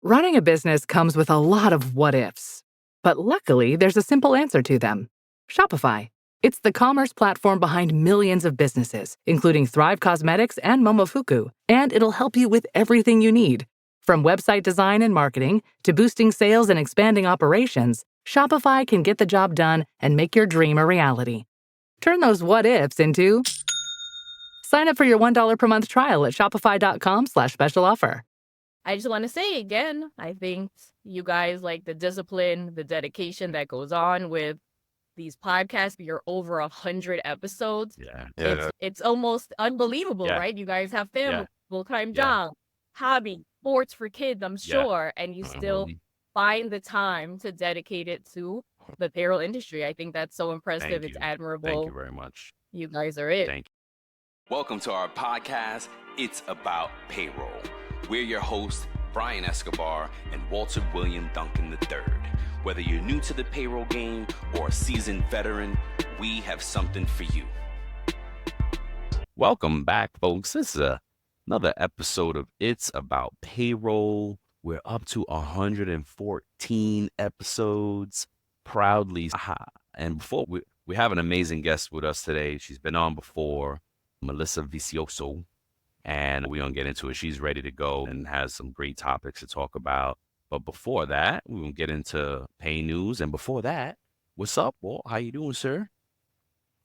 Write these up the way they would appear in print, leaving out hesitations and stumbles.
Running a business comes with a lot of what ifs, but luckily there's a simple answer to them. Shopify. It's the commerce platform behind millions of businesses, including Thrive Cosmetics and Momofuku, and it'll help you with everything you need. From website design and marketing to boosting sales and expanding operations, Shopify can get the job done and make your dream a reality. Turn those what ifs into... Sign up for your $1 per month trial at shopify.com/special offer. I just want to say again, I think you guys like the discipline, the dedication that goes on with these podcasts. You're over 100 episodes. It's almost unbelievable, right? You guys have family, full-time job, hobby, sports for kids, I'm sure, and you still find the time to dedicate it to the payroll industry. I think that's so impressive. It's admirable. Thank you very much. You guys are it. Thank you. Welcome to our podcast, It's About Payroll. We're your hosts, Brian Escobar and Walter William Duncan III. Whether you're new to the payroll game or a seasoned veteran, we have something for you. Welcome back, folks. This is another episode of It's About Payroll. We're up to 114 episodes, proudly. And before we have an amazing guest with us today. She's been on before, Melisa V, and we're going to get into it. She's ready to go and has some great topics to talk about. But before that, we're going to get into pay news. And before that, what's up, Walt? How you doing, sir?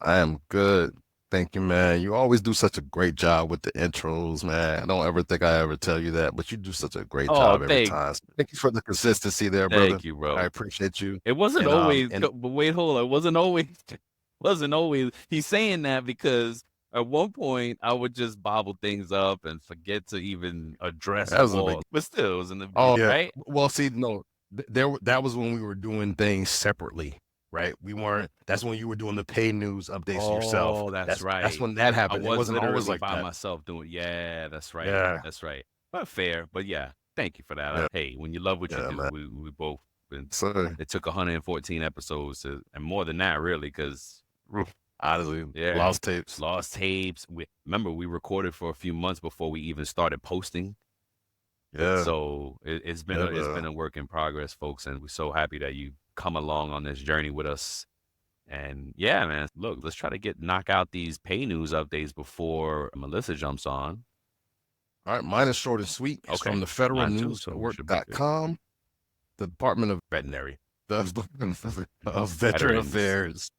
I am good. Thank you, man. You always do such a great job with the intros, man. I don't ever think I ever tell you that, but you do such a great job every time. So thank you for the consistency there, brother. Thank you, bro. I appreciate you. It wasn't always, but wait, hold on. It wasn't always. He's saying that because at one point I would just bobble things up and forget to even address it. But still, it was in the beginning, right? Well, see, no, that was when we were doing things separately. Right, we weren't. That's when you were doing the pay news updates yourself. Oh, that's right. That's when that happened. I wasn't always like by that. myself doing. Yeah, that's right. Yeah. That's right. But fair. But yeah, thank you for that. Yeah. Hey, when you love what you do, man. we both. Sir. It took 114 episodes and more than that, really, because honestly, lost tapes. Remember, we recorded for a few months before we even started posting. Yeah. So it's been a work in progress, folks, and we're so happy that you come along on this journey with us. And yeah, man, look, let's try to knock out these pay news updates before Melisa jumps on. All right, mine is short and sweet. It's from the federalnewswork.com, the Department of Veterinary, the Veteran Affairs.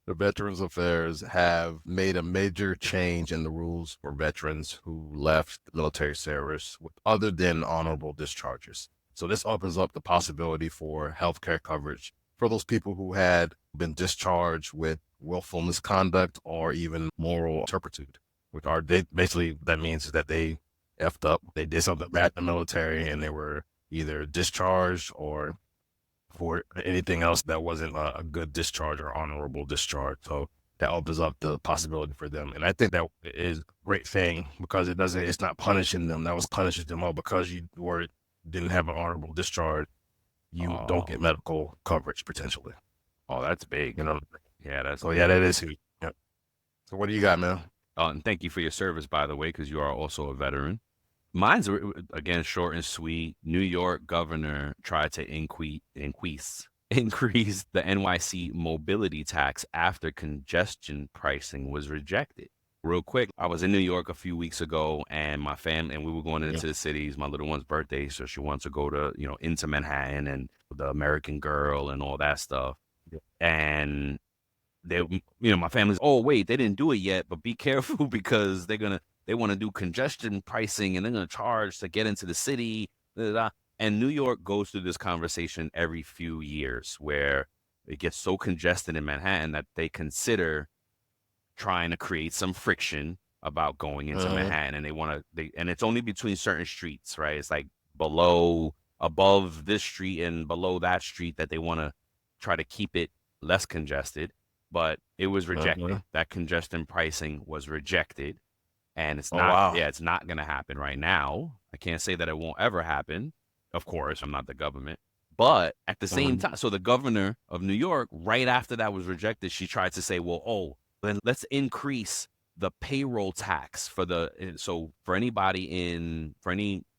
The Veterans Affairs have made a major change in the rules for veterans who left military service with other than honorable discharges. So this opens up the possibility for healthcare coverage for those people who had been discharged with willful misconduct or even moral turpitude, which are basically that means that they effed up, they did something bad in the military, and they were either discharged or for anything else that wasn't a good discharge or honorable discharge. So that opens up the possibility for them. And I think that is a great thing because it's not punishing them. That was punishing them all because you didn't have an honorable discharge. You don't get medical coverage potentially. Oh, that's big. You know? Yeah, that's that is huge. Yeah. So what do you got, man? And thank you for your service, by the way, because you are also a veteran. Mine's, again, short and sweet. New York governor tried to increase the NYC mobility tax after congestion pricing was rejected. Real quick, I was in New York a few weeks ago, and my family, and we were going into the cities. My little one's birthday, so she wants to go to, into Manhattan and the American Girl and all that stuff. Yeah. And my family's, oh wait, they didn't do it yet, but be careful because they want to do congestion pricing and they're going to charge to get into the city. And New York goes through this conversation every few years where it gets so congested in Manhattan that they consider trying to create some friction about going into Manhattan. And and it's only between certain streets, right? It's like above this street and below that street that they want to try to keep it less congested. But it was rejected. That congestion pricing was rejected. And it's not, it's not going to happen right now. I can't say that it won't ever happen. Of course, I'm not the government. But at the same time, so the governor of New York, right after that was rejected, she tried to say, then let's increase the payroll tax for any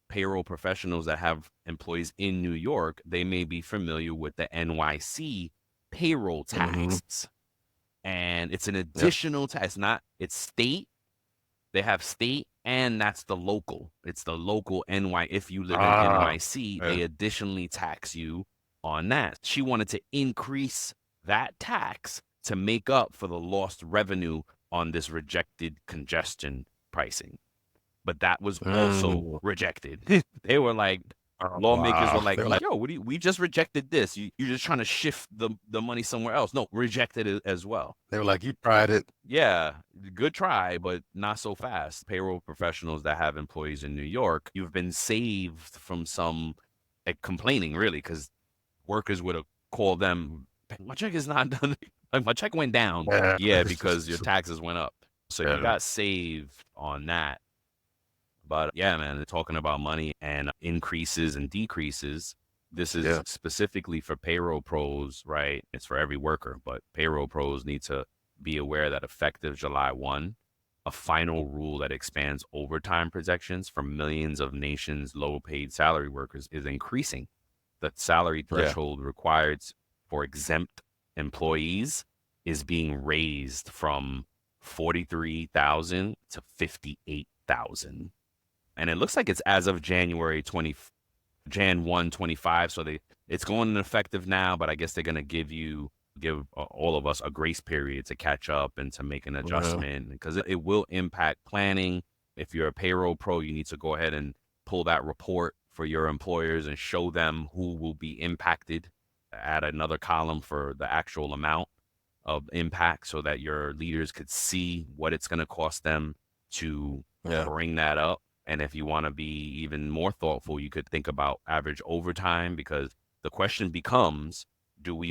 payroll professionals that have employees in New York, they may be familiar with the NYC payroll tax. And it's an additional tax. It's state. They have state, and that's the local. It's the local NY. If you live in NYC, they additionally tax you on that. She wanted to increase that tax to make up for the lost revenue on this rejected congestion pricing. But that was also rejected. They were like, lawmakers were like, yo, we just rejected this. You're just trying to shift the money somewhere else. No, rejected it as well. They were like, you tried it. Yeah, good try, but not so fast. Payroll professionals that have employees in New York, you've been saved from some complaining, really, because workers would have called them, my check is not done. Like, my check went down. Yeah, because your taxes went up. So you got saved on that. But yeah, man, they're talking about money and increases and decreases. This is specifically for payroll pros, right? It's for every worker, but payroll pros need to be aware that effective July 1, a final rule that expands overtime protections for millions of nation's low-paid salary workers is increasing. The salary threshold required for exempt employees is being raised from 43,000 to 58,000. And it looks like it's as of Jan 1, 25. So it's going in effective now, but I guess they're going to give all of us a grace period to catch up and to make an adjustment, because it will impact planning. If you're a payroll pro, you need to go ahead and pull that report for your employers and show them who will be impacted. Add another column for the actual amount of impact so that your leaders could see what it's going to cost them to bring that up. And if you want to be even more thoughtful, you could think about average overtime, because the question becomes, do we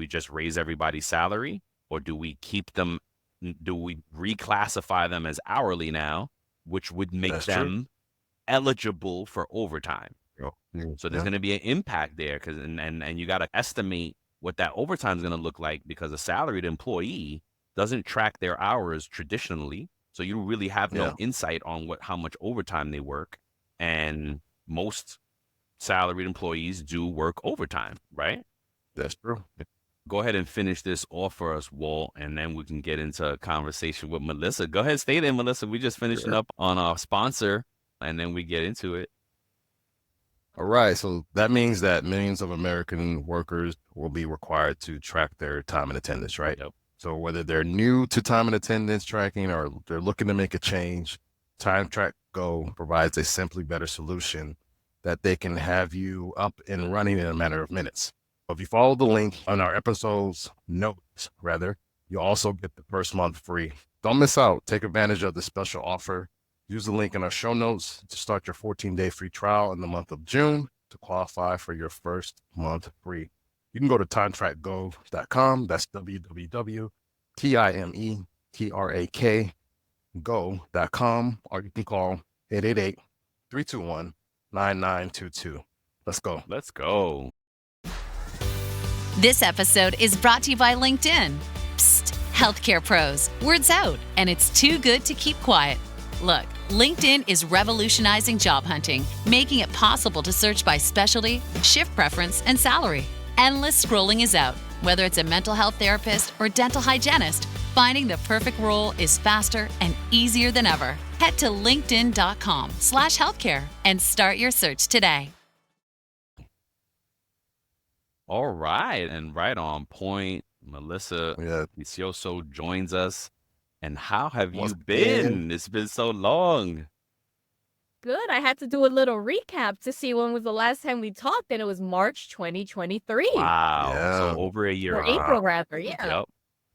just raise everybody's salary, or do we keep them, do we reclassify them as hourly now, which would make them eligible for overtime? So there's going to be an impact there, and you got to estimate what that overtime is going to look like, because a salaried employee doesn't track their hours traditionally. So you really have no insight on how much overtime they work. And most salaried employees do work overtime, right? That's true. Go ahead and finish this off for us, Walt, and then we can get into a conversation with Melisa. Go ahead, stay there, Melisa. We're just finishing up on our sponsor, and then we get into it. All right. So that means that millions of American workers will be required to track their time and attendance, right? Yep. So whether they're new to time and attendance tracking or they're looking to make a change, TimeTrack Go provides a simply better solution that they can have you up and running in a matter of minutes. If you follow the link on our episode's notes, you'll also get the first month free. Don't miss out. Take advantage of the special offer. Use the link in our show notes to start your 14-day free trial in the month of June to qualify for your first month free. You can go to timetrakgo.com. That's www.timetrakgo.com, or you can call 888-321-9922. Let's go. Let's go. This episode is brought to you by LinkedIn. Psst, healthcare pros, word's out, and it's too good to keep quiet. Look, LinkedIn is revolutionizing job hunting, making it possible to search by specialty, shift preference, and salary. Endless scrolling is out. Whether it's a mental health therapist or dental hygienist, finding the perfect role is faster and easier than ever. Head to linkedin.com/healthcare and start your search today. All right. And right on point, Melisa Vicioso joins us. And how have you been? It's been so long. Good. I had to do a little recap to see when was the last time we talked, and it was March 2023. Wow. So over a year. Or April, rather. Yeah. Yep.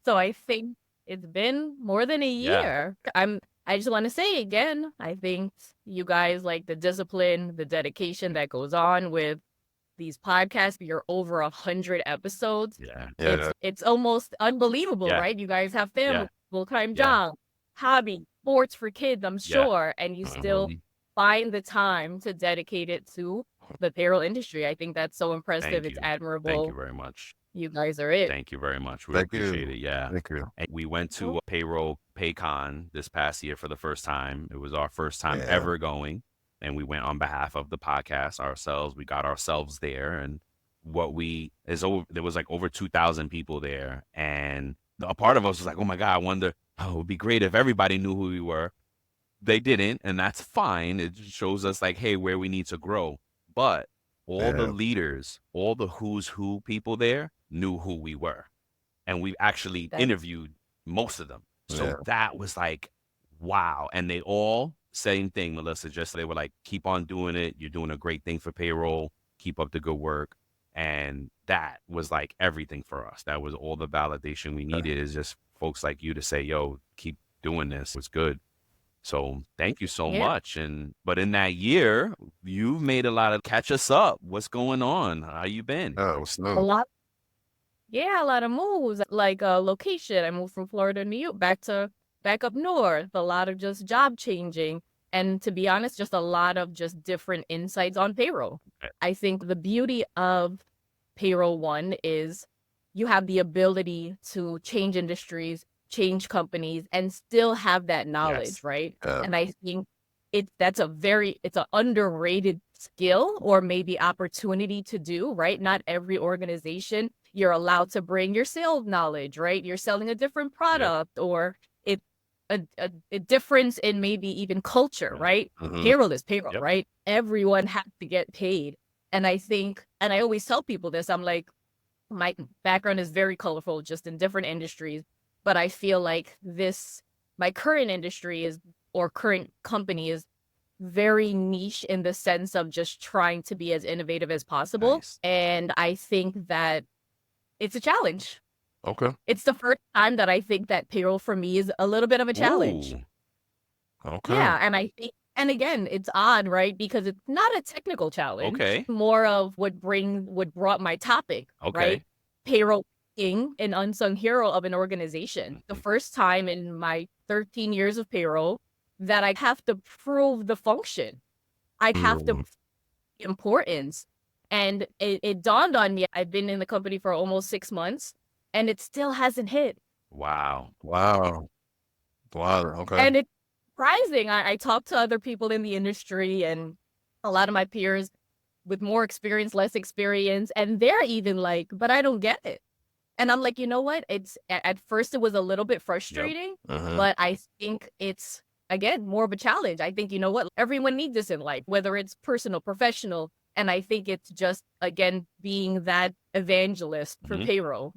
So I think it's been more than a year. I just want to say again, I think you guys, like the discipline, the dedication that goes on with these podcasts. You're over 100 episodes. It's almost unbelievable, right? You guys have family, full-time job, hobby, sports for kids, I'm sure, and you still find the time to dedicate it to the payroll industry. I think that's so impressive. It's admirable. Thank you very much. You guys are it. Thank you very much. We appreciate it. Yeah. Thank you. And we went to a payroll PayCon this past year for the first time. It was our first time ever going. and we went on behalf of the podcast ourselves. We got ourselves there, and there was like over 2,000 people there, and a part of us was like, oh my God, I wonder, it would be great if everybody knew who we were. They didn't, and that's fine. It just shows us like, hey, where we need to grow. But all the leaders, all the who's who people there knew who we were. And we actually interviewed most of them. So that was like, wow. And they all, same thing, Melissa, just they were like, keep on doing it. You're doing a great thing for payroll. Keep up the good work. And that was like everything for us. That was all the validation we needed, is just folks like you to say, yo, keep doing this. It's good. So thank you so much. But in that year, you've made a lot of catch us up. What's going on? How you been? A lot. Yeah, a lot of moves. Like location. I moved from Florida to New York, back up north. A lot of just job changing. And to be honest, just a lot of just different insights on payroll. Okay. I think the beauty of Payroll One is you have the ability to change industries, change companies, and still have that knowledge, right? And I think it's an underrated skill or maybe opportunity to do, right? Not every organization you're allowed to bring your sales knowledge, right? You're selling a different product or it's a difference in maybe even culture, right? Payroll is payroll, right? Everyone has to get paid. And I think, and I always tell people this, I'm like, my background is very colorful, just in different industries. But I feel like my current industry current company is very niche in the sense of just trying to be as innovative as possible. Nice. And I think that it's a challenge. Okay. It's the first time that I think that payroll for me is a little bit of a challenge. Ooh. Okay. Yeah. And I think, and again, it's odd, right? Because it's not a technical challenge. Okay. More of what brought my topic, right? Payroll being an unsung hero of an organization. The first time in my 13 years of payroll that I have to prove the function. I have to prove the importance. And it dawned on me, I've been in the company for almost 6 months, and it still hasn't hit. Wow. Okay. And it's surprising. I talk to other people in the industry and a lot of my peers with more experience, less experience, and they're even like, but I don't get it. And I'm like, you know what? At first it was a little bit frustrating, but I think it's, again, more of a challenge. I think, you know what? Everyone needs this in life, whether it's personal, professional. And I think it's just, again, being that evangelist for payroll.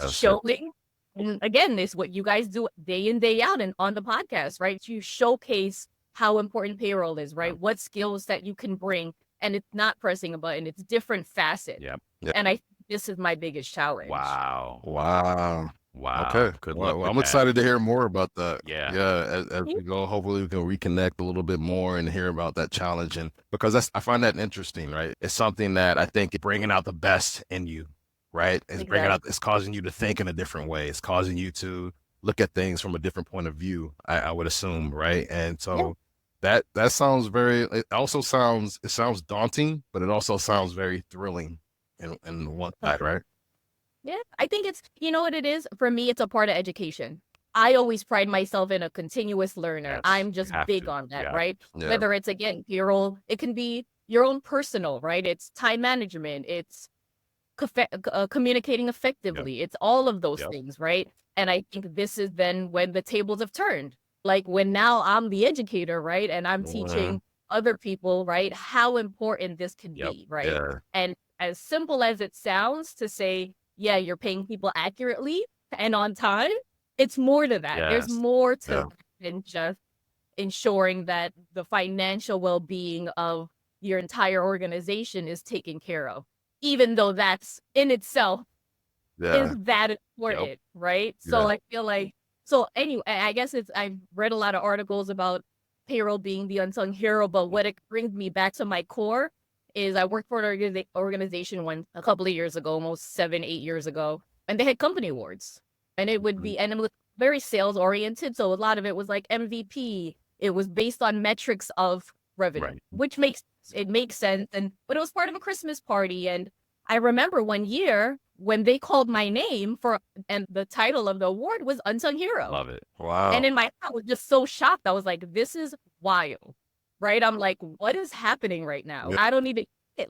Showing, and again, this is what you guys do day in, day out and on the podcast, right? You showcase how important payroll is, right? What skills that you can bring. And it's not pressing a button. It's different facets. Yep. And I think this is my biggest challenge. Wow. Okay. Good luck. Well, I'm excited to hear more about that. Yeah. As we go, hopefully we can reconnect a little bit more and hear about that challenge. And because I find that interesting, right? It's something that I think is bringing out the best in you, right? It's causing you to think in a different way. It's causing you to look at things from a different point of view, I would assume, right? And so that sounds it sounds daunting, but it also sounds very thrilling in one side, right? Yeah, I think it's, you know what it is? For me, it's a part of education. I always pride myself in a continuous learner. Yes, I'm just big on that, right? Yeah. Whether it's, again, it can be your own personal, right? It's time management. It's communicating effectively. It's all of those things, right? And I think this is then when the tables have turned. Like when now I'm the educator, right? And I'm teaching other people, right? How important this can be, right? Yeah. And as simple as it sounds to say, yeah, you're paying people accurately and on time, it's more to that. There's more to than just ensuring that the financial well-being of your entire organization is taken care of, even though that's in itself is that important, right? So I feel like, so anyway, I guess I've read a lot of articles about payroll being the unsung hero, but what it brings me back to my core is I worked for an organization a couple of years ago, almost 7-8 years ago, and they had company awards, and it would be, and it was very sales oriented. So a lot of it was like MVP. It was based on metrics of revenue, which makes sense. But it was part of a Christmas party. And I remember one year when they called my name and the title of the award was Unsung Hero. Love it. Wow. And in my heart, I was just so shocked. I was like, this is wild, right? I'm like, what is happening right now? Yeah. I don't even,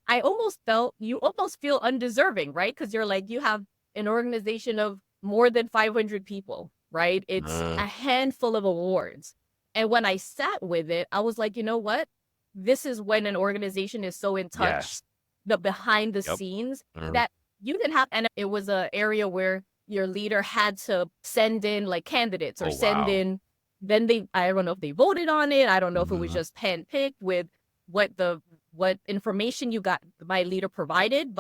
I almost felt, you almost feel undeserving, right? Because you're like, you have an organization of more than 500 people, right? It's a handful of awards. And when I sat with it, I was like, you know what? This is when an organization is so in touch, the behind the scenes, that you didn't have, and it was an area where your leader had to send in like candidates or send in, then I don't know if they voted on it. I don't know if it was just handpicked with what information you got, my leader provided,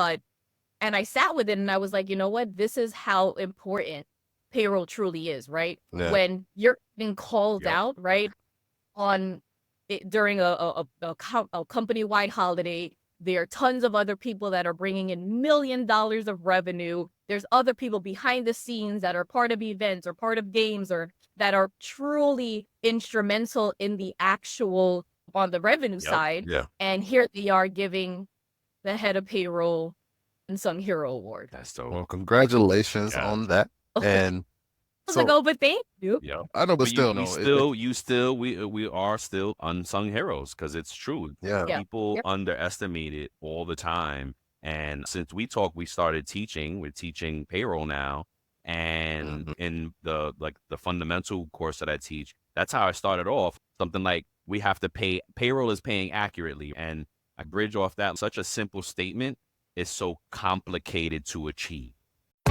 and I sat with it and I was like, you know what? This is how important payroll truly is, right? Yeah. When you're being called out, right, on it during a company-wide holiday, there are tons of other people that are bringing in $1 million of revenue. There's other people behind the scenes that are part of events or part of games or that are truly instrumental in the actual, on the revenue side. Yeah. And here they are giving the head of payroll Unsung Hero Award. That's so. Well, congratulations on that. And I was like, oh, but thank you. Yeah, I know, but still, we are still unsung heroes because it's true. Yeah. People underestimate it all the time. And since we started teaching. We're teaching payroll now, and in the fundamental course that I teach, that's how I started off. Something like we have to pay. Payroll is paying accurately, and I bridge off that. Such a simple statement is so complicated to achieve.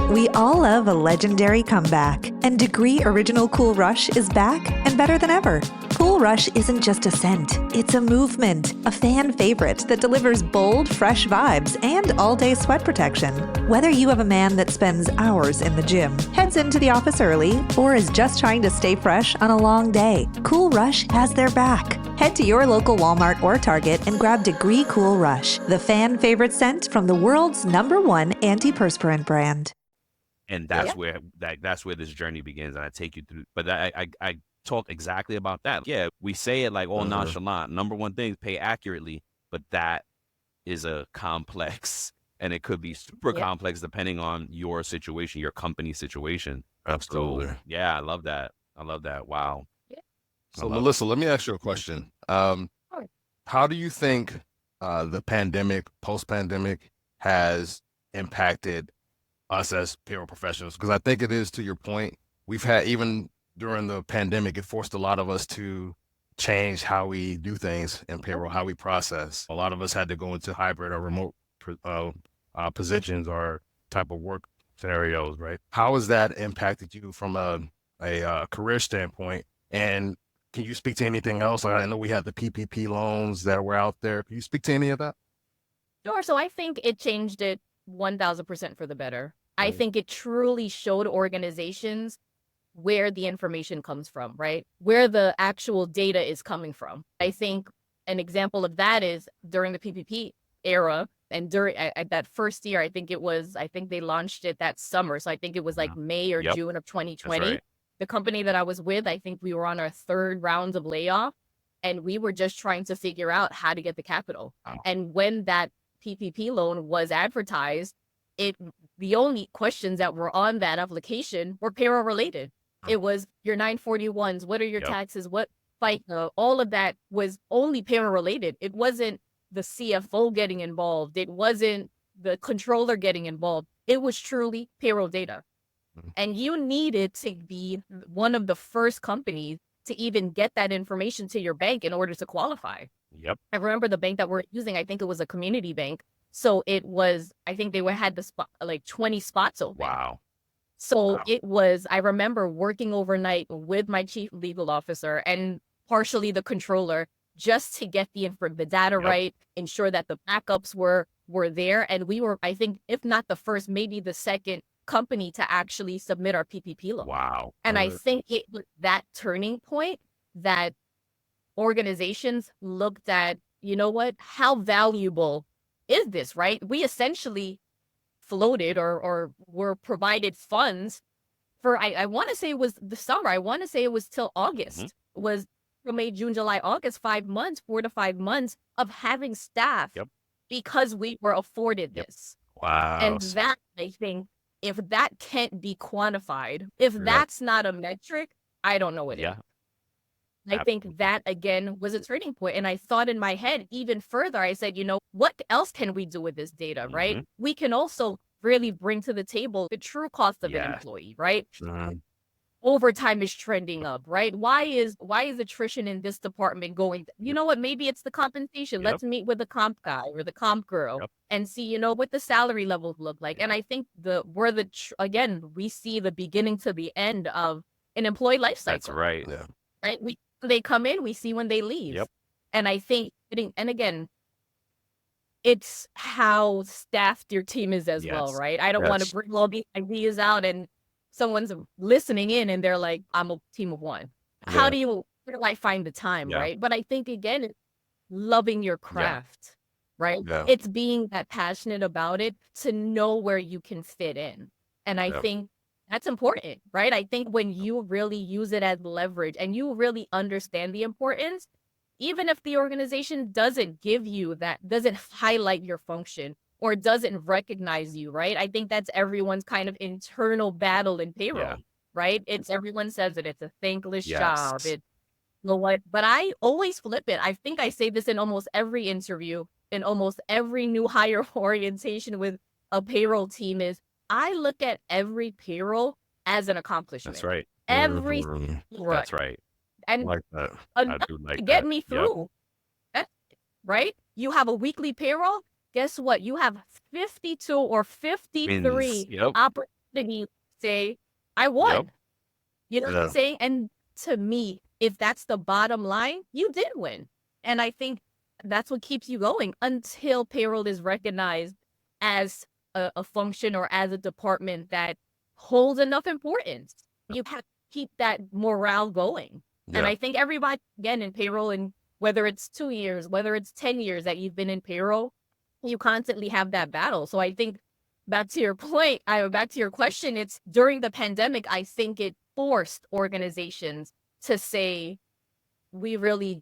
We all love a legendary comeback, and Degree Original Cool Rush is back and better than ever. Cool Rush isn't just a scent, it's a movement, a fan favorite that delivers bold, fresh vibes and all-day sweat protection. Whether you have a man that spends hours in the gym, heads into the office early, or is just trying to stay fresh on a long day, Cool Rush has their back. Head to your local Walmart or Target and grab Degree Cool Rush, the fan favorite scent from the world's #1 antiperspirant brand. And that's where this journey begins, and I take you through. But I talk exactly about that. Yeah, we say it like all nonchalant. Number one thing, pay accurately, but that is a complex, and it could be super complex depending on your situation, your company situation. Absolutely. So, yeah, I love that. Wow. Yeah. So, Melissa, let me ask you a question. How do you think the pandemic, post-pandemic, has impacted us as payroll professionals? Because I think it is, to your point, we've had, even during the pandemic, it forced a lot of us to change how we do things in payroll, how we process. A lot of us had to go into hybrid or remote positions or type of work scenarios, right? How has that impacted you from a career standpoint? And can you speak to anything else? I know we had the PPP loans that were out there. Can you speak to any of that? Sure. So I think it changed it 1,000% for the better. I think it truly showed organizations where the information comes from, right? Where the actual data is coming from. I think an example of that is during the PPP era, and during at that first year, I think they launched it that summer. So I think it was like May or June of 2020. Right. The company that I was with, I think we were on our 3rd round of layoff, and we were just trying to figure out how to get the capital. Wow. And when that PPP loan was advertised, the only questions that were on that application were payroll related. It was your 941s, what are your taxes, what FICA, all of that was only payroll related. It wasn't the CFO getting involved. It wasn't the controller getting involved. It was truly payroll data. And you needed to be one of the first companies to even get that information to your bank in order to qualify. Yep. I remember the bank that we're using, I think it was a community bank. So it was, I think they had the spot, like 20 spots open. Wow. So it was, I remember working overnight with my chief legal officer and partially the controller just to get the data right, ensure that the backups were there. And we were, I think, if not the first, maybe the second company to actually submit our PPP loan. Wow. And I think it was that turning point that organizations looked at, you know what, how valuable is this, right? We essentially floated or were provided funds for, I want to say it was the summer. I want to say it was till August. Was from May, June, July, August, 5 months, 4 to 5 months of having staff because we were afforded this. Wow. And that, I think, if that can't be quantified, if that's not a metric, I don't know what is. I think that, again, was a turning point. And I thought in my head even further, I said, what else can we do with this data, right? We can also really bring to the table the true cost of an employee, right? Overtime is trending up, right? Why is attrition in this department going? You know what? Maybe it's the compensation. Let's meet with the comp guy or the comp girl and see, what the salary levels look like. And I think again, we see the beginning to the end of an employee life cycle. That's right. Yeah. Right? They come in, we see when they leave. And I think, and again, it's how staffed your team is as well, right? I don't want to bring all these ideas out and someone's listening in and they're like, I'm a team of one. Where do I find the time, right? But I think, again, it's loving your craft, right? It's being that passionate about it to know where you can fit in. And I think that's important, right? I think when you really use it as leverage and you really understand the importance, even if the organization doesn't give you that, doesn't highlight your function or doesn't recognize you, right? I think that's everyone's kind of internal battle in payroll, right? Everyone says it. It's a thankless job. But I always flip it. I think I say this in almost every interview, in almost every new hire orientation with a payroll team is, I look at every payroll as an accomplishment. That's right. That's right. And like that. I do like to get that. me through, right? You have a weekly payroll. Guess what? You have 52 or 53 opportunities to say, I won. You know what I'm saying? And to me, if that's the bottom line, you did win. And I think that's what keeps you going until payroll is recognized as a function or as a department that holds enough importance. You have to keep that morale going. And I think everybody, again, in payroll, and whether it's 2 years, whether it's 10 years that you've been in payroll, you constantly have that battle. So I think back to your point, back to your question, it's during the pandemic, I think it forced organizations to say, we really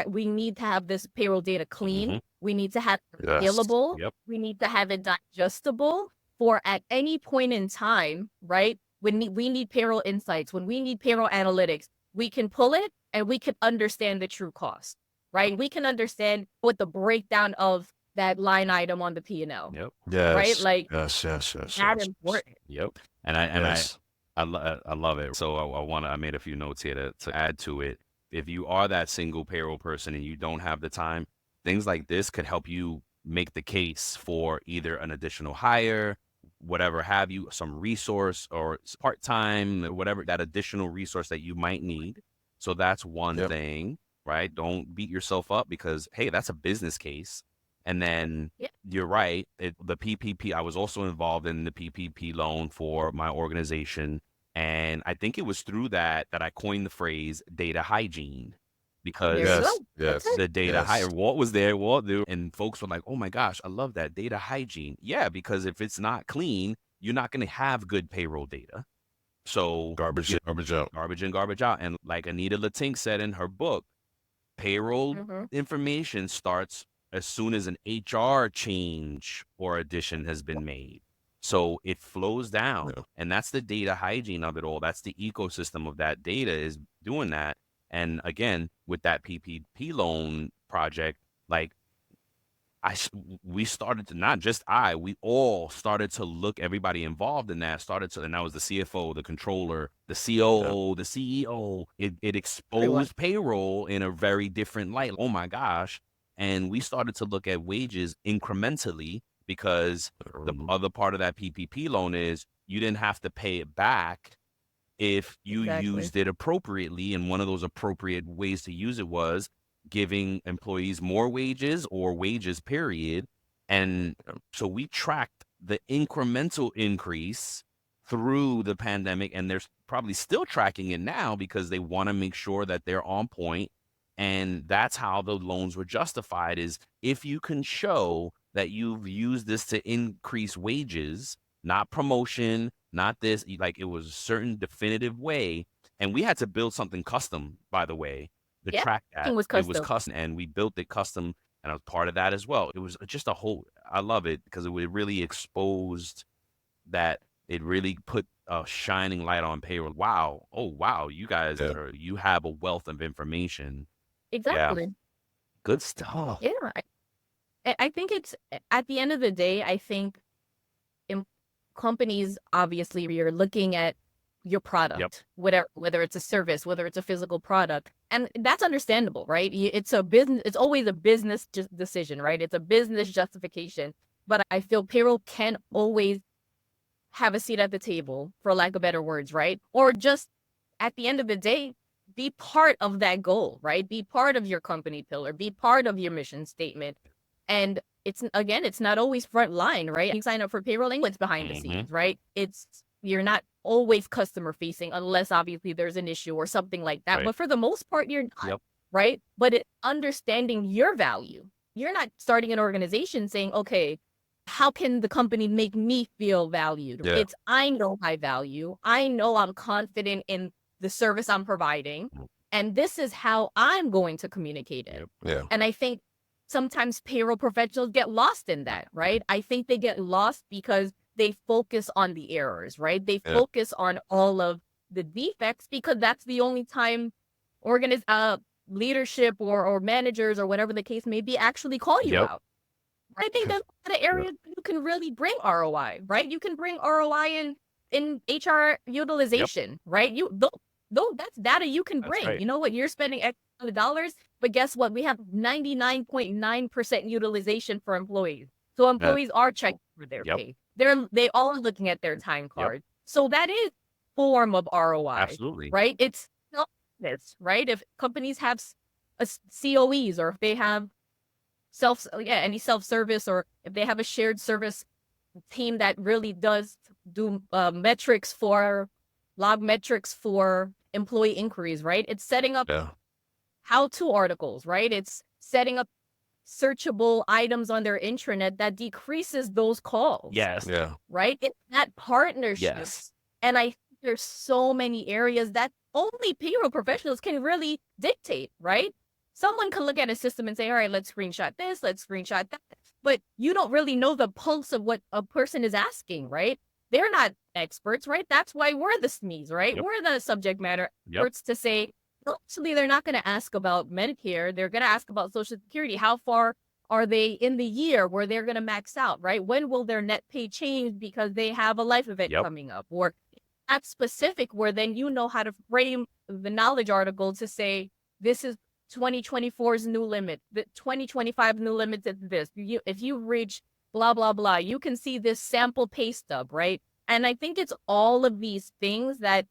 we need to have this payroll data clean. We need to have it available. We need to have it digestible for at any point in time, right? When we need payroll insights, when we need payroll analytics, we can pull it and we can understand the true cost, right? We can understand what the breakdown of that line item on the P&L. Right? Like, yes. That's important. And I love it. So I made a few notes here to add to it. If you are that single payroll person and you don't have the time, things like this could help you make the case for either an additional hire, whatever have you, some resource or part-time, whatever, that additional resource that you might need. So that's one thing, right? Don't beat yourself up because, hey, that's a business case. And then you're right. The PPP, I was also involved in the PPP loan for my organization. And I think it was through that I coined the phrase data hygiene, because the data hygiene, Walt was there, and folks were like, oh my gosh, I love that data hygiene. Yeah, because if it's not clean, you're not going to have good payroll data. So garbage in, garbage out. Garbage in, garbage out. And like Anita Latink said in her book, payroll information starts as soon as an HR change or addition has been made. So it flows down, and that's the data hygiene of it all. That's the ecosystem of that data is doing that. And again, with that PPP loan project, like we started to we all started to look, everybody involved in that and that was the CFO, the controller, the COO, the CEO. It exposed payroll in a very different light. Oh my gosh. And we started to look at wages incrementally, because the other part of that PPP loan is you didn't have to pay it back if you used it appropriately. And one of those appropriate ways to use it was giving employees more wages or wages, period. And so we tracked the incremental increase through the pandemic, and they're probably still tracking it now because they want to make sure that they're on point. And that's how the loans were justified, is if you can show that you've used this to increase wages, not promotion, not this, like it was a certain definitive way. And we had to build something custom, by the way, to track that. It was custom, and we built it custom, and I was part of that as well. It was just I love it because it really exposed that. It really put a shining light on payroll. Wow. Oh, wow. You guys you have a wealth of information. Exactly. Yeah. Good stuff. Yeah. I think it's, at the end of the day, I think companies, obviously, you're looking at your product, whether it's a service, whether it's a physical product. And that's understandable, right? It's a business. It's always a business decision, right? It's a business justification. But I feel payroll can always have a seat at the table, for lack of better words, right? Or just at the end of the day, be part of that goal, right? Be part of your company pillar, be part of your mission statement. And it's not always front line, right? You sign up for payroll and it's behind the scenes, right? You're not always customer facing unless obviously there's an issue or something like that. Right. But for the most part, you're not, right? But understanding your value. You're not starting an organization saying, okay, how can the company make me feel valued? Yeah. I know my value. I know I'm confident in the service I'm providing. And this is how I'm going to communicate it. Yeah. And I think sometimes payroll professionals get lost in that, right? I think they get lost because they focus on the errors, right? They focus on all of the defects because that's the only time leadership or managers or whatever the case may be actually call you out. I think that's the area you can really bring ROI, right? You can bring ROI in HR utilization, right? That's data you can bring. Right. You know what? You're spending X amount of dollars, but guess what? We have 99.9% utilization for employees. So employees are checking for their pay. They all are looking at their time card. So that is form of ROI. Absolutely. Right? It's not this, right? If companies have COEs or if they have any self-service, or if they have a shared service team that really does do log metrics for employee inquiries, right? It's setting up how-to articles, right? It's setting up searchable items on their intranet that decreases those calls. Yes. Yeah. Right? It's that partnership. Yes. And I think there's so many areas that only payroll professionals can really dictate, right? Someone can look at a system and say, all right, let's screenshot this, let's screenshot that. But you don't really know the pulse of what a person is asking, right? They're not experts, right? That's why we're the SMEs, right? Yep. We're the subject matter experts to say, well, actually, they're not going to ask about Medicare. They're going to ask about Social Security. How far are they in the year where they're going to max out, right? When will their net pay change because they have a life event coming up? Or that's specific, where then you know how to frame the knowledge article to say, this is 2024's new limit. The 2025 new limit is this. If you reach blah, blah, blah, you can see this sample pay stub, right? And I think it's all of these things that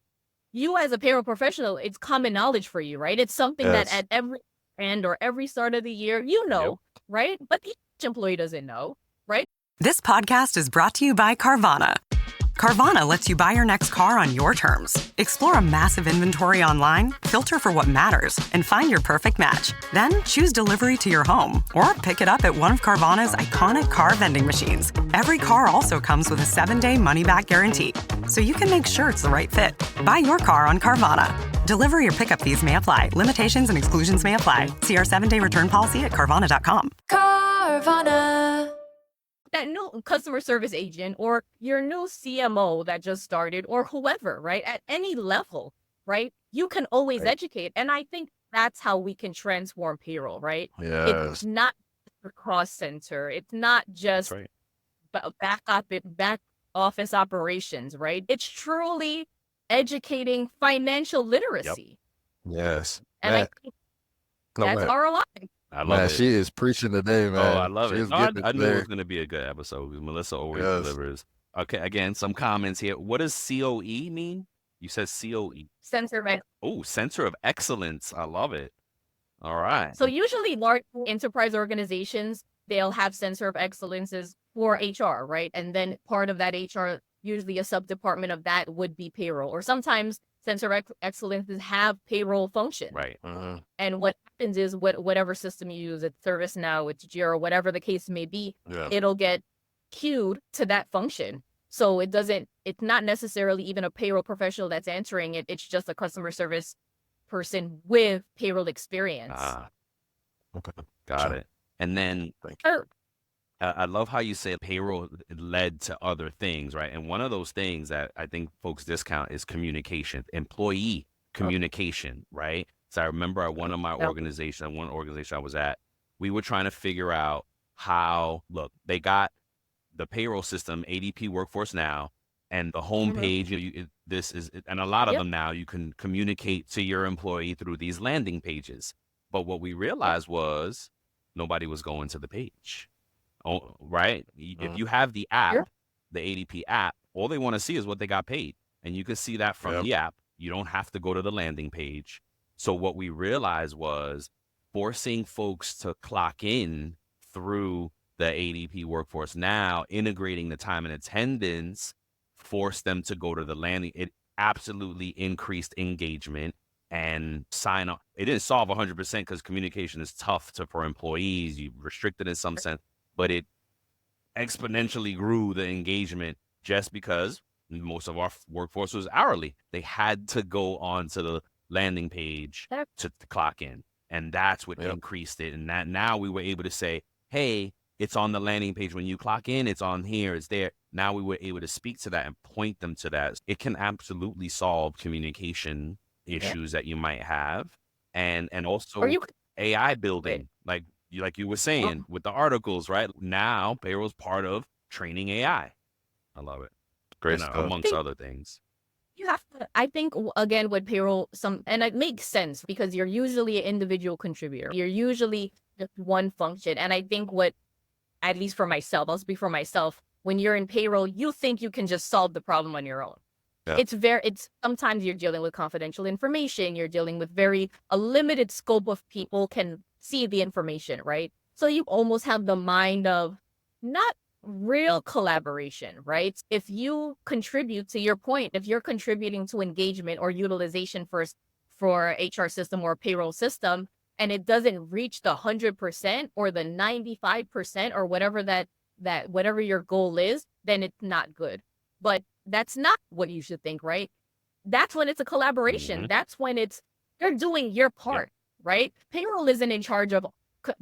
you as a payroll professional, it's common knowledge for you, right? It's something that at every end or every start of the year, right? But each employee doesn't know, right? This podcast is brought to you by Carvana. Carvana lets you buy your next car on your terms. Explore a massive inventory online, filter for what matters, and find your perfect match. Then choose delivery to your home or pick it up at one of Carvana's iconic car vending machines. Every car also comes with a 7-day money-back guarantee, so you can make sure it's the right fit. Buy your car on Carvana. Delivery or pickup fees may apply. Limitations and exclusions may apply. See our 7-day return policy at Carvana.com. Carvana. That new customer service agent or your new CMO that just started or whoever, right? At any level, right? You can always educate. And I think that's how we can transform payroll, right? Yes. It's not the cost center. It's not just back office operations, right? It's truly educating financial literacy. Yep. Yes. And I think that's ROI. I love it. She is preaching today, man. Oh, I love it. No, I knew it was going to be a good episode because Melissa always delivers. Okay, again, some comments here. What does COE mean? You said COE. Center of Excellence. Oh, Center of Excellence. I love it. All right. So usually large enterprise organizations, they'll have Center of Excellences for HR, right? And then part of that HR, usually a sub-department of that would be payroll. Or sometimes Center of Excellences have payroll function. Right. And what happens is whatever system you use, it's ServiceNow, it's Jira, whatever the case may be, it'll get queued to that function. So it's not necessarily even a payroll professional that's answering it. It's just a customer service person with payroll experience. Okay. Got it. And then I love how you say payroll led to other things, right? And one of those things that I think folks discount is communication, employee communication, right? So I remember at one of my organizations, one organization I was at, we were trying to figure out how, look, they got the payroll system, ADP Workforce Now, and the homepage. This is, and a lot of them now, you can communicate to your employee through these landing pages. But what we realized was nobody was going to the page. Oh, right? If you have the app, the ADP app, all they want to see is what they got paid. And you can see that from the app. You don't have to go to the landing page. So what we realized was forcing folks to clock in through the ADP Workforce Now, integrating the time and attendance, forced them to go to the landing. It absolutely increased engagement and sign up. It didn't solve 100% because communication is tough for employees. You restrict it in some sense. But it exponentially grew the engagement just because most of our workforce was hourly. They had to go on to the landing page to clock in. And that's what increased it. And that now we were able to say, hey, it's on the landing page. When you clock in, it's on here, it's there. Now we were able to speak to that and point them to that. It can absolutely solve communication issues that you might have. And also AI building, like you were saying with the articles, right? Now payroll's part of training AI. I love it. Great stuff. Amongst other things. You have to, I think, again, with payroll, and it makes sense because you're usually an individual contributor. You're usually just one function. And I think at least for myself, I'll speak for myself, when you're in payroll, you think you can just solve the problem on your own. Yeah. It's sometimes you're dealing with confidential information. You're dealing with a limited scope of people can see the information, right? So you almost have the mind of not real collaboration, right? If you contribute, to your point, if you're contributing to engagement or utilization for HR system or payroll system, and it doesn't reach the 100% or the 95% or whatever whatever your goal is, then it's not good. But that's not what you should think, right? That's when it's a collaboration. That's when you're doing your part, right? Payroll isn't in charge of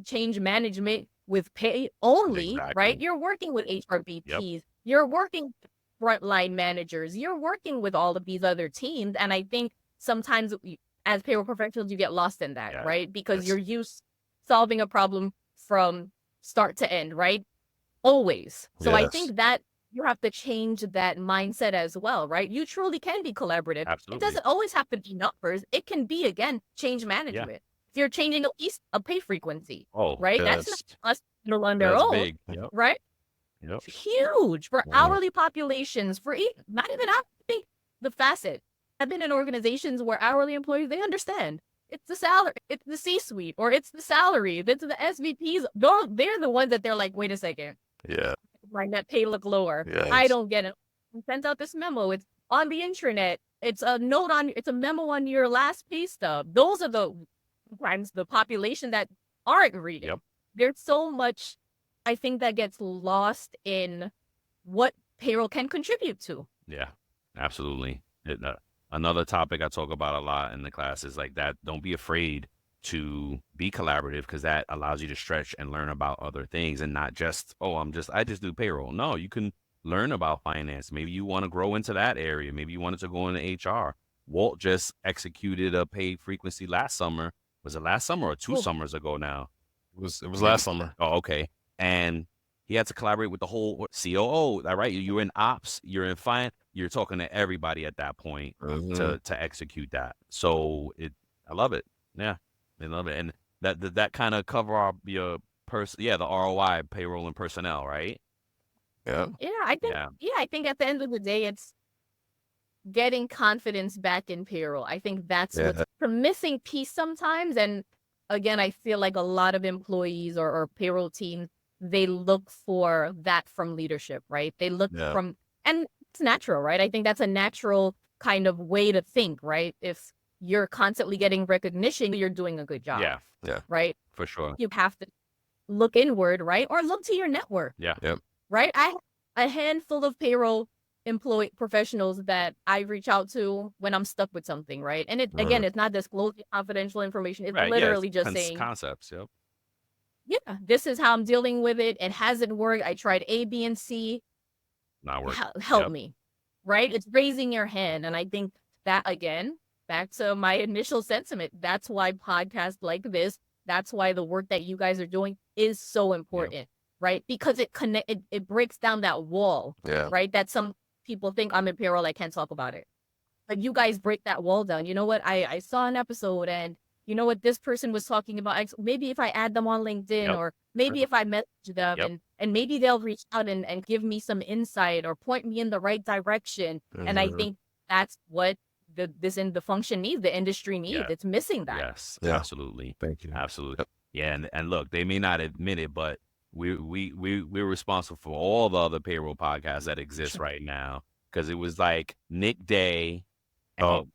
change management with pay only, right? You're working with HRBPs. You're working with frontline managers. You're working with all of these other teams. And I think sometimes as payroll professionals, you get lost in that, right? Because you're used to solving a problem from start to end, right? Always. So I think that you have to change that mindset as well, right? You truly can be collaborative. Absolutely. It doesn't always have to be numbers. It can be, again, change management. Yeah. If you're changing at least a pay frequency, right? Yes. That's not us on their own, big. Right? Yep. Huge for hourly populations, not even the facet. I've been in organizations where hourly employees, they understand. It's the salary, it's the C-suite, or it's the salary, it's the SVPs. They're the ones that they're like, wait a second. Yeah. My net pay look lower. Yes. I don't get it. I sent out this memo. It's on the intranet. It's a memo on your last pay stub. Those are the population that aren't reading. Yep. There's so much, I think, that gets lost in what payroll can contribute to. Yeah, absolutely. Another topic I talk about a lot in the class is like that. Don't be afraid to be collaborative, because that allows you to stretch and learn about other things and not just, I just do payroll. No, you can learn about finance. Maybe you want to grow into that area. Maybe you wanted to go into HR. Walt just executed a pay frequency last summer. Was it last summer or 2 summers ago now? It was last summer. Oh, okay. And he had to collaborate with the whole COO. All right, you're in ops, you're in finance, you're talking to everybody at that point to execute that. So I love it. Yeah. I love it. And that kind of cover the ROI, payroll and personnel, right? Yeah. Yeah, I think at the end of the day, it's getting confidence back in payroll. I think that's what's the missing piece sometimes. And again, I feel like a lot of employees or payroll teams, they look for that from leadership, right? They look from, and it's natural, right? I think that's a natural kind of way to think, right? If you're constantly getting recognition, you're doing a good job. Yeah. Right? For sure. You have to look inward, right? Or look to your network. Yeah. Yep. Right? I have a handful of payroll employee professionals that I reach out to when I'm stuck with something, right? And again, it's not disclosing confidential information. It's literally just saying concepts. Yep. yeah, this is how I'm dealing with it. It hasn't worked. I tried A, B, and C. Not working. Help me, right? It's raising your hand. And I think that, again, back to my initial sentiment, that's why podcasts like this, that's why the work that you guys are doing is so important, right? Because it breaks down that wall, right? That some people think I'm in payroll, I can't talk about it. But you guys break that wall down. You know what? I saw an episode and you know what this person was talking about. Maybe if I add them on LinkedIn or maybe if I message them and maybe they'll reach out and give me some insight or point me in the right direction. And I think that's what the function needs, the industry needs. Yeah. It's missing that. Yes, absolutely. Thank you. Absolutely. Yeah, and look, they may not admit it, but we're responsible for all the other payroll podcasts that exist right now, because it was like Nick Day. Our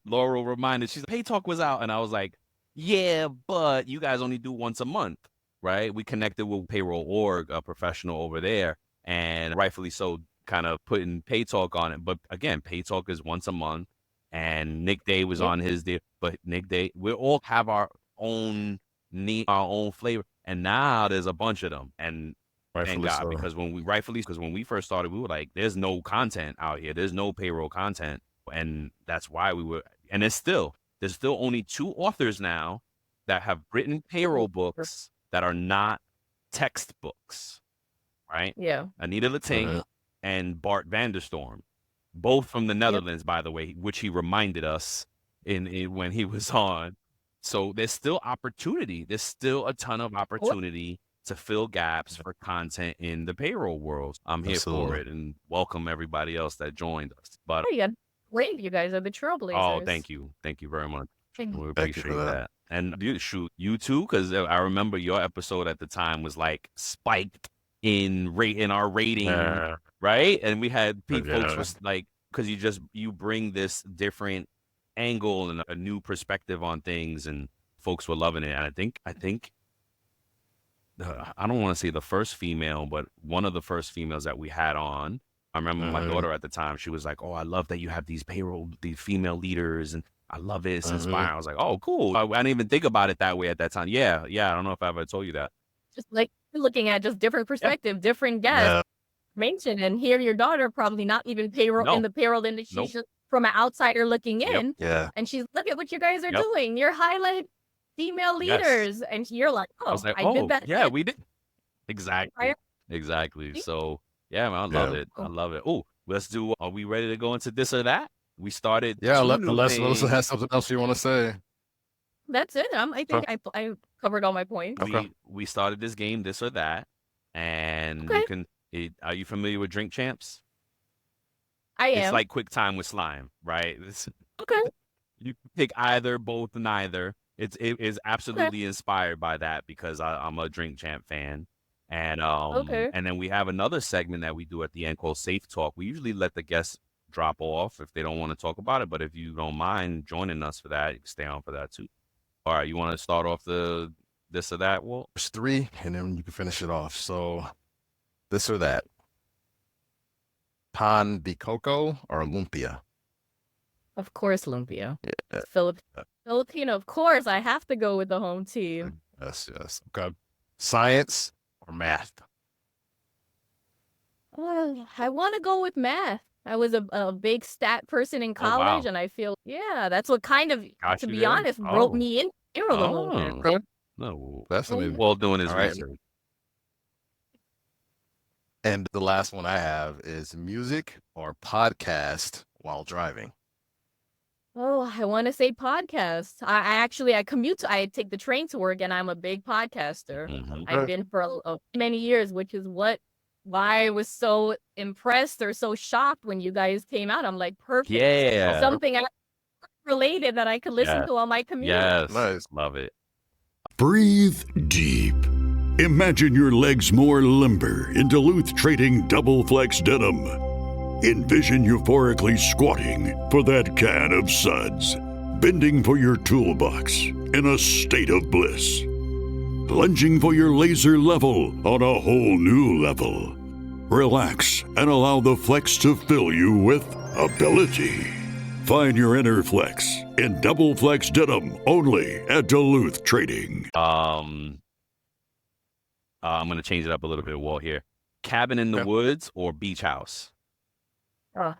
Laurel reminded, she's like, Pay Talk was out, and I was like, yeah, but you guys only do once a month, right? We connected with Payroll Org, a professional over there, and rightfully so, kind of putting Pay Talk on it. But again, Pay Talk is once a month, and Nick Day was on his day, but Nick Day, we all have our own flavor, and now there's a bunch of them, and thank God, because when we first started, we were like, there's no content out here, there's no payroll content, and that's why and there's still only 2 authors now that have written payroll books that are not textbooks, right? Yeah. Anita Latink and Bart Vanderstorm, both from the Netherlands, by the way, which he reminded us in when he was on. So there's still opportunity. There's still a ton of opportunity to fill gaps for content in the payroll world. I'm here for it, and welcome everybody else that joined us. But great, you guys are the trailblazers. Oh, thank you very much. We appreciate that. And you too, because I remember your episode at the time was like spiked in our rating, right? And we had folks was like, because you bring this different angle and a new perspective on things, and folks were loving it. And I think I don't want to say the first female, but one of the first females that we had on. I remember my daughter at the time, she was like, oh, I love that you have these female leaders, and I love it. It's inspiring. I was like, oh, cool. I didn't even think about it that way at that time. Yeah. I don't know if I ever told you that. Just like looking at just different perspective, different guests mentioned, and here your daughter probably not even in the payroll industry, just from an outsider looking in. And she's, look at what you guys are doing. You're highlighting female leaders. And you're like, oh, I did that. Yeah, we did. Exactly. So, yeah, man, I love it. I love it. Oh, let's do, are we ready to go into this or that? We started. Yeah, unless Melissa has something else you want to say. That's it. I think I covered all my points. We started this game, this or that. And you can, are you familiar with Drink Champs? I am. It's like Quick Time with Slime, right? Okay. You can pick either, both, neither. It is absolutely inspired by that, because I'm a Drink Champ fan. And and then we have another segment that we do at the end called Safe Talk. We usually let the guests drop off if they don't want to talk about it, but if you don't mind joining us for that, you can stay on for that too. All right, you want to start off the this or that, Walt? There's 3, and then you can finish it off. So, this or that. Pan de coco or lumpia? Of course, lumpia. Yeah. Filipino, of course. I have to go with the home team. Yes. Okay. Science or math? I want to go with math. I was a big stat person in college, and I feel, that's what kind of, to be honest, wrote me in payroll a little bit. No, fascinating. Well, doing his research. And the last one I have is music or podcast while driving. Oh, I want to say podcast. I commute. I take the train to work, and I'm a big podcaster. I've been for many years, which is why I was so impressed or so shocked when you guys came out. I'm like, perfect. Yeah. Something related that I could listen to on my commute. Yes. Nice. Love it. Breathe deep. Imagine your legs more limber in Duluth Trading Double Flex Denim. Envision euphorically squatting for that can of suds, bending for your toolbox in a state of bliss, lunging for your laser level on a whole new level. Relax and allow the flex to fill you with ability. Find your inner flex in double flex denim only at Duluth Trading. I'm going to change it up a little bit, Walt, here. Cabin in the woods or beach house?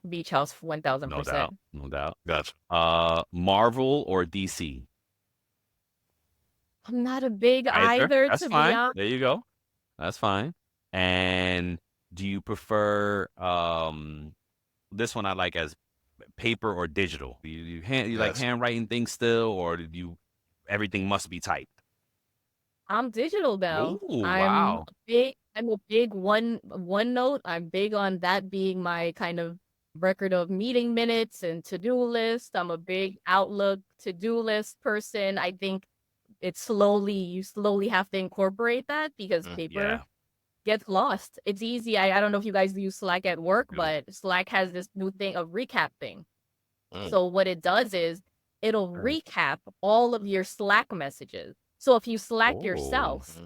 Beach house, 1,000%. No doubt. No doubt. Gotcha. Marvel or DC? I'm not a big either, That's to fine. be honest. There you go. That's fine. And do you prefer this one I like as paper or digital? You like handwriting things still, or did you everything must be typed? I'm digital now. Ooh, wow. I'm a big OneNote. I'm big on that being my kind of record of meeting minutes and to-do list. I'm a big Outlook to-do list person. I think you slowly have to incorporate that because paper gets lost. It's easy. I don't know if you guys use Slack at work, but Slack has this new thing, a recap thing. So what it does is it'll recap all of your Slack messages. So if you Slack yourself,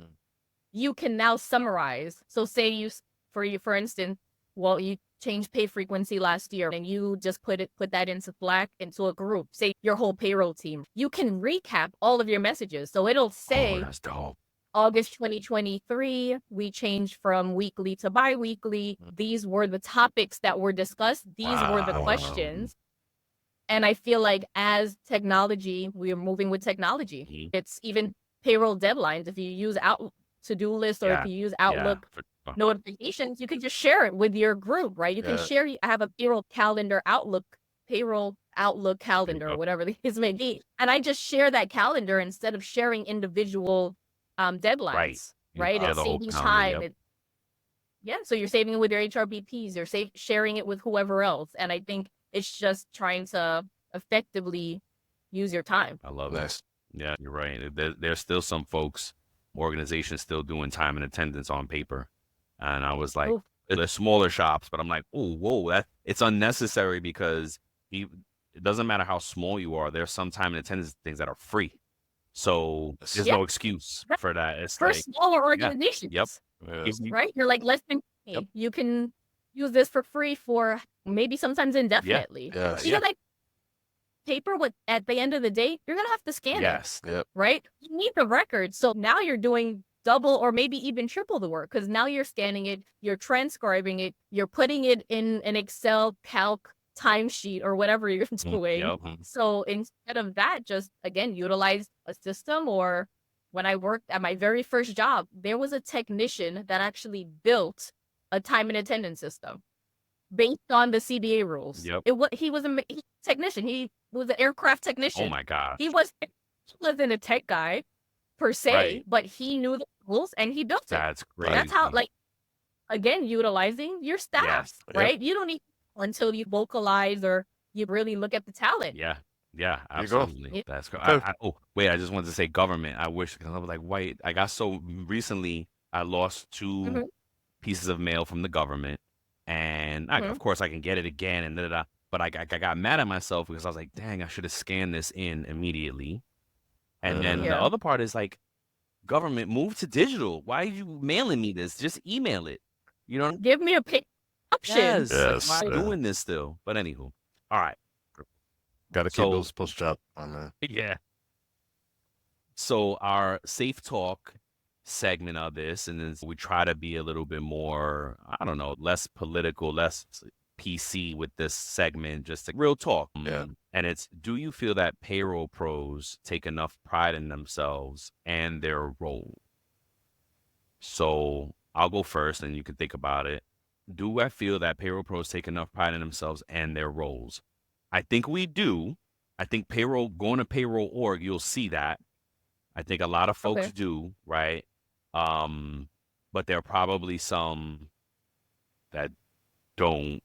you can now summarize. So say for instance, you changed pay frequency last year and you just put that into Slack, into a group, say your whole payroll team. You can recap all of your messages. So it'll say, that's dope. August 2023, we changed from weekly to bi-weekly. These were the topics that were discussed. These were the questions. And I feel like as technology, we are moving with technology. It's even payroll deadlines. If you use to-do list or if you use Outlook notifications, you can just share it with your group, right? You can share. I have a payroll Outlook calendar, or whatever the case may be. And I just share that calendar instead of sharing individual deadlines, right? It's saving time. So you're saving it with your HRBPs. You're sharing it with whoever else. And I think it's just trying to effectively use your time. I love that. Yeah, you're right. There's still some organizations still doing time and attendance on paper. And I was like, they're smaller shops, but I'm like, it's unnecessary because it doesn't matter how small you are. There's some time and attendance things that are free. So there's no excuse for that. It's for smaller organizations. Right? You're like less than you can use this for free for maybe sometimes indefinitely. Because like paper, at the end of the day, you're gonna have to scan it. Right? You need the record. So now you're doing double or maybe even triple the work because now you're scanning it, you're transcribing it, you're putting it in an Excel calc timesheet or whatever you're doing. So instead of that, just again utilize a system. Or when I worked at my very first job, there was a technician that actually built a time and attendance system based on the CBA rules. He was a technician. He was an aircraft technician. Oh my God. He wasn't a tech guy per se, but he knew the rules and he built it. That's great. That's how, again, utilizing your staff, right? You don't need until you vocalize or you really look at the talent. Yeah, absolutely. That's great. I just wanted to say government. I wish, because I was like, white. I got so recently, I lost 2 pieces of mail from the government. And of course, I can get it again and da-da-da. But I got mad at myself because I was like, dang, I should have scanned this in immediately. And then the other part is like, government, move to digital. Why are you mailing me this? Just email it. You know, give me a option. Yes. Why am I doing this still? But anywho, all right. Got to keep those post job on that. Yeah. So our safe talk segment of this, and then we try to be a little bit more, I don't know, less political, less PC with this segment, just real talk. And it's, do you feel that payroll pros take enough pride in themselves and their role? So I'll go first and you can think about it. Do I feel that payroll pros take enough pride in themselves and their roles? I think we do. I think going to payroll org, you'll see that. I think a lot of folks do, right? But there are probably some that don't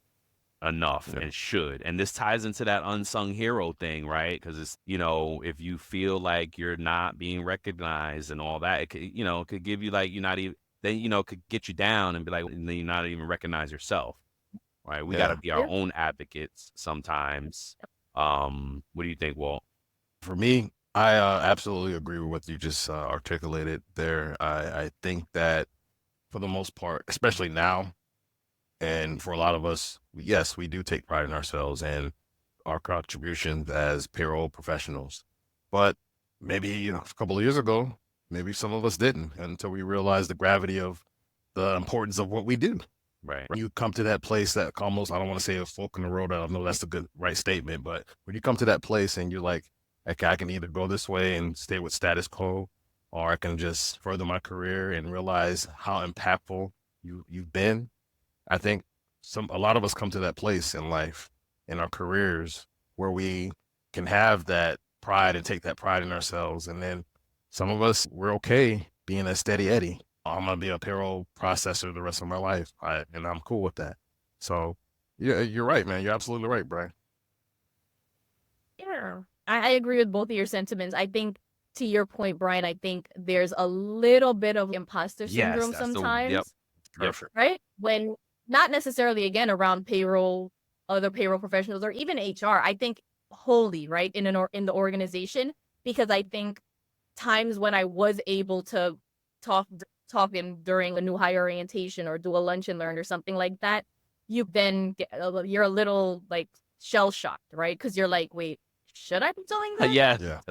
enough and should. And this ties into that unsung hero thing, right? Because it's, if you feel like you're not being recognized and all that, it could, could give you like, you're not even, then, could get you down and be like, and then you're not even recognize yourself, right? We got to be our own advocates sometimes. What do you think, Walt? For me, I absolutely agree with what you just articulated there. I think that for the most part, especially now, and for a lot of us, yes, we do take pride in ourselves and our contributions as payroll professionals. But maybe a couple of years ago, maybe some of us didn't until we realized the gravity of the importance of what we do. Right. When you come to that place that almost, I don't want to say a fork in the road, I don't know that's the right statement, but when you come to that place and you're like, okay, I can either go this way and stay with status quo, or I can just further my career and realize how impactful you've been. I think a lot of us come to that place in life, in our careers, where we can have that pride and take that pride in ourselves. And then some of us, we're okay being a steady Eddie. I'm going to be a payroll processor the rest of my life, and I'm cool with that. So, yeah, you're right, man. You're absolutely right, Brian. Yeah, I agree with both of your sentiments. I think, to your point, Brian, I think there's a little bit of imposter syndrome sometimes. Perfect. Right? When not necessarily, again, around payroll, other payroll professionals, or even HR, I think wholly, right, in the organization, because I think times when I was able to talk during a new hire orientation or do a lunch and learn or something like that, you're a little like shell shocked, right? Because you're like, wait, should I be telling them? Yeah.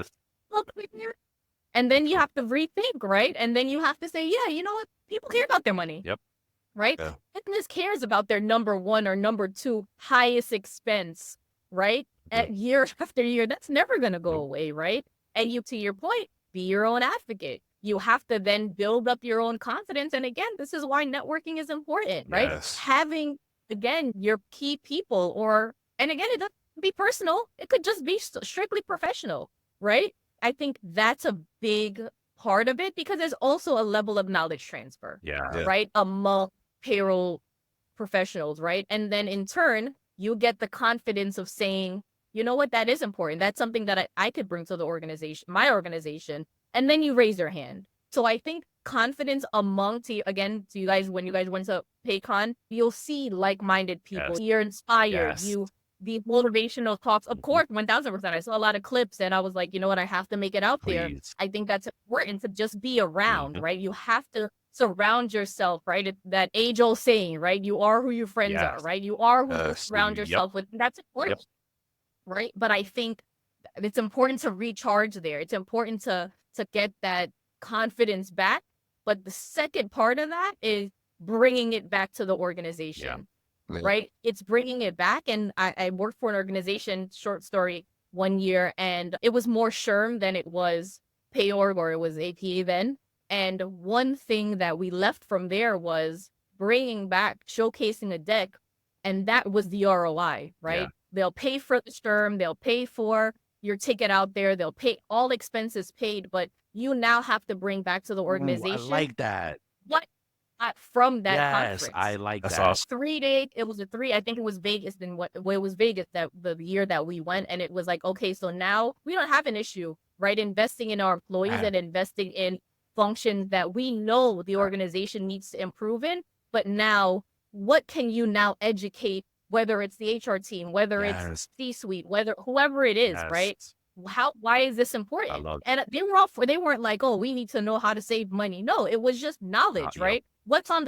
And then you have to rethink, right? And then you have to say, yeah, you know what? People care about their money. Yep. Right? Yeah. Business cares about their number one or number two highest expense, right? At year after year, that's never going to go away, right? And to your point, be your own advocate. You have to then build up your own confidence. And again, this is why networking is important, right? Yes. Having, again, your key people and again, it doesn't be personal. It could just be strictly professional, right? I think that's a big part of it because there's also a level of knowledge transfer, right? Among payroll professionals, right? And then in turn, you get the confidence of saying, you know what, that is important. That's something that I could bring to the organization, my organization. And then you raise your hand. So I think confidence to you guys, when you guys went to PayCon, you'll see like-minded people. Yes. You're inspired. Yes. The motivational talks, of course, 1000%. I saw a lot of clips and I was like, you know what, I have to make it out there. I think that's important to just be around, right? You have to surround yourself, right? That age-old saying, right? You are who your friends are, right? You are who you surround yourself with. That's important, right? But I think it's important to recharge there. It's important to get that confidence back. But the second part of that is bringing it back to the organization, right? It's bringing it back. And I worked for an organization, short story, 1 year, and it was more SHRM than it was Payorg, or it was APA then. And one thing that we left from there was bringing back, showcasing a deck, and that was the ROI, right? Yeah. They'll pay for the SHRM, they'll pay for your ticket out there, they'll pay all expenses paid, but you now have to bring back to the organization. I like that. What from that conference? Yes, I like That's that. Awesome. 3 days. It was I think it was Vegas. It was Vegas that the year that we went, and it was like, okay, so now we don't have an issue, right? Investing in our employees and investing in functions that we know the organization needs to improve in. But now, what can you now educate? Whether it's the HR team, whether it's C-suite, whoever it is, right? Why is this important? I love it. And they weren't like, oh, we need to know how to save money. No, it was just knowledge, right? What's on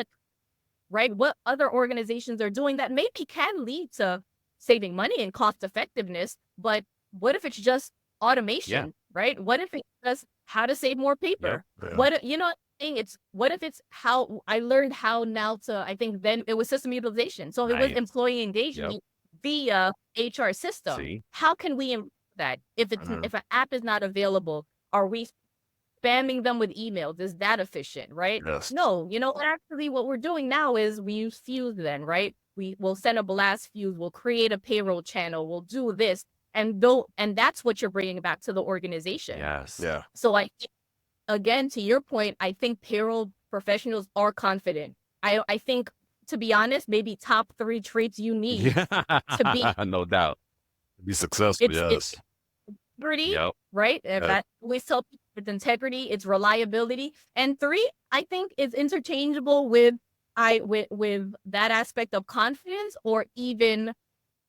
right? What other organizations are doing that maybe can lead to saving money and cost effectiveness, but what if it's just automation, right? What if it's just how to save more paper? What if it's how I learned how now to, I think then it was system utilization. So it was employee engagement via HR system. See? How can we improve that? If an app is not available, are we spamming them with emails? Is that efficient, right? Yes. No, actually what we're doing now is we use Fuse then, right? We will send a blast Fuse, we'll create a payroll channel, we'll do this. And that's what you're bringing back to the organization. Yes. Yeah. So again, to your point, I think payroll professionals are confident. I think, to be honest, maybe top 3 traits you need to be. No doubt. To be successful, it's integrity, right? That always tell people it's integrity, it's reliability. And 3, I think, is interchangeable with that aspect of confidence or even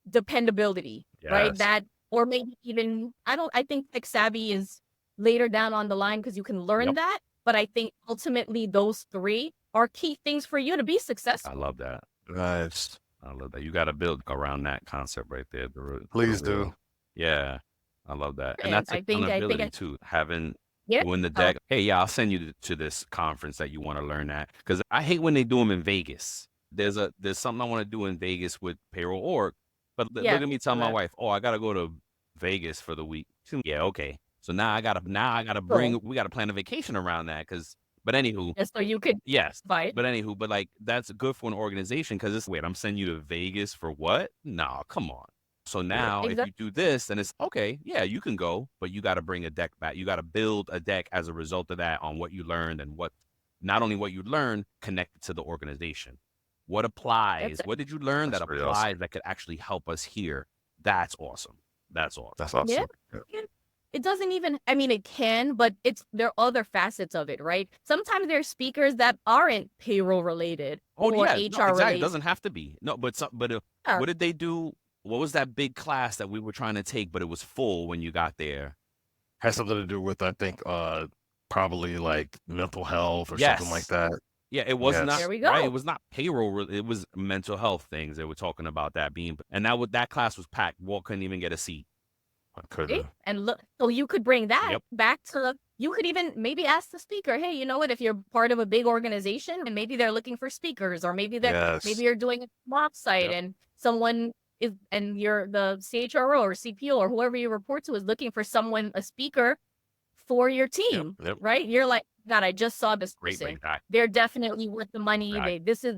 dependability, right? That, or maybe even, I think tech savvy is later down on the line because you can learn that. But I think ultimately those 3 are key things for you to be successful. I love that. Nice. I love that. You got to build around that concept right there. Please do. Yeah, I love that. And And that's I think accountability too. Having yeah. doing the deck. Hey, yeah, I'll send you to this conference that you want to learn at. Because I hate when they do them in Vegas. There's something I want to do in Vegas with Payroll Org. But look at me tell my wife, oh, I got to go to Vegas for the week. Yeah, okay. So now I gotta we gotta plan a vacation around that. But anywho, so you could but anywho, but like that's good for an organization because it's wait, I'm sending you to Vegas for what? No, come on. So now if you do this, then it's okay. Yeah, you can go, but you got to bring a deck back. You got to build a deck as a result of that on what you learned and not only what you learned connected to the organization. What applies? What did you learn that applies awesome. That could actually help us here? That's awesome. That's awesome. That's awesome. Yeah. It doesn't even, I mean, it can, but there are other facets of it, right? Sometimes there's speakers that aren't payroll related or HR related. It doesn't have to be. No, but what did they do? What was that big class that we were trying to take, but it was full when you got there? Has something to do with, I think, probably like mental health or something like that. Yeah, it was not. There we go. Right, it was not payroll. It was mental health things. They were talking about that being, and that class was packed. Walt couldn't even get a seat. I couldn't. And look, so you could bring that back to you could even maybe ask the speaker, hey, you know what? If you're part of a big organization and maybe they're looking for speakers, or maybe maybe you're doing a mob site and someone is, and you're the CHRO or CPO or whoever you report to is looking for a speaker for your team, right? You're like, God, I just saw this person. They're definitely worth the money. Right. This is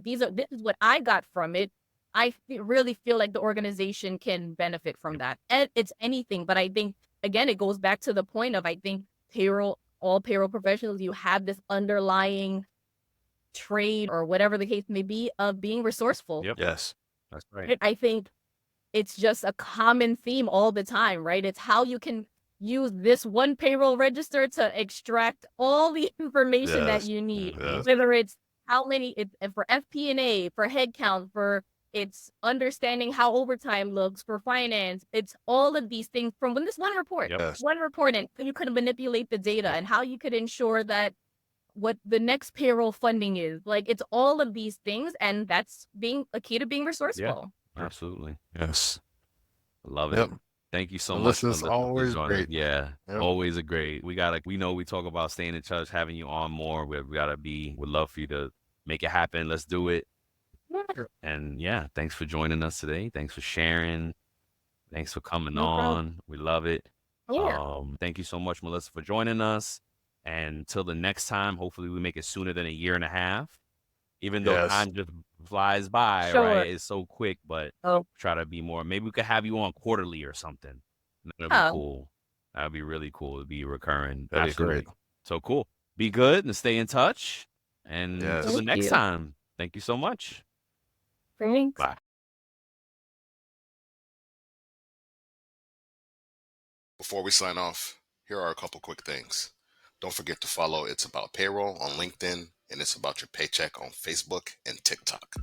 what I got from it. I really feel like the organization can benefit from that. And it's anything, but I think again, it goes back to the point of I think all payroll professionals, you have this underlying trade or whatever the case may be of being resourceful. Yep. Yes, that's right. I think it's just a common theme all the time, right? It's how you can use this one payroll register to extract all the information that you need, whether it's how many, for FP&A, for headcount, for it's understanding how overtime looks, for finance. It's all of these things from this one report, and you could manipulate the data and how you could ensure that what the next payroll funding is. Like it's all of these things, and that's being a key to being resourceful. Yeah, absolutely. Yes. Love it. Thank you so much. This is always great. Yeah, always a great. We know we talk about staying in touch, having you on more. We'd love for you to make it happen. Let's do it. And thanks for joining us today. Thanks for sharing. Thanks for coming on. We love it. Thank you so much, Melisa, for joining us. And until the next time, hopefully we make it sooner than a year and a half. Even though time just flies by, right? It's so quick, but try to be more. Maybe we could have you on quarterly or something. That'd be cool. That'd be really cool to be recurring. That'd be great. So cool. Be good and stay in touch. And until the next time, thank you so much. Thanks. Bye. Before we sign off, here are a couple quick things. Don't forget to follow It's About Payroll on LinkedIn and It's About Your Paycheck on Facebook and TikTok.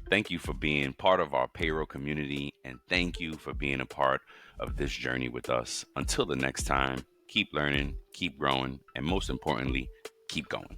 Thank you for being part of our payroll community, and thank you for being a part of this journey with us. Until the next time, keep learning, keep growing, and most importantly, keep going.